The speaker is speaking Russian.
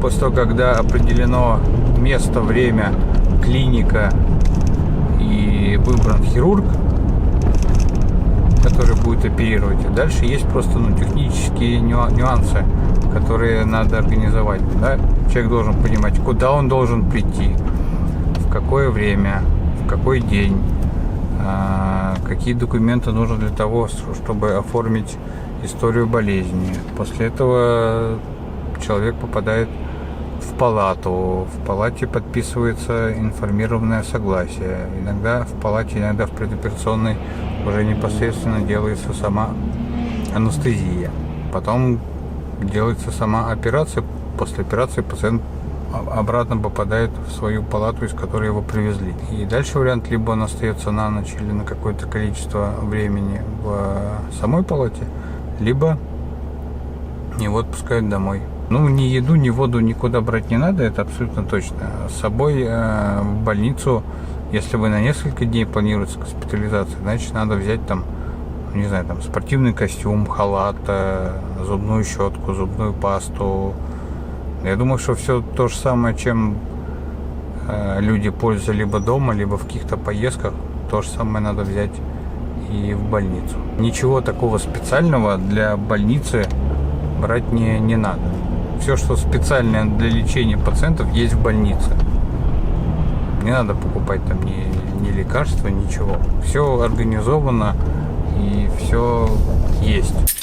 после того, когда определено место, время, клиника и выбран хирург, который будет оперировать. И дальше есть просто технические нюансы, которые надо организовать. Да? Человек должен понимать, куда он должен прийти, в какое время, в какой день, какие документы нужны для того, чтобы оформить историю болезни. После этого человек попадает в палату. В палате подписывается информированное согласие. Иногда в палате, иногда в предоперационной уже непосредственно делается сама анестезия. Потом делается сама операция. После операции пациент обратно попадает в свою палату, из которой его привезли. И дальше вариант: либо он остается на ночь или на какое-то количество времени в самой палате, либо его отпускают домой. Ни еду, ни воду никуда брать не надо, это абсолютно точно. С собой в больницу, если вы на несколько дней планируете госпитализацию, значит надо взять спортивный костюм, халат, зубную щетку, зубную пасту. Я думаю, что все то же самое, чем люди пользуются либо дома, либо в каких-то поездках, то же самое надо взять и в больницу. Ничего такого специального для больницы брать не надо. Все, что специальное для лечения пациентов, есть в больнице. Не надо покупать там ни лекарства, ничего. Все организовано и все есть.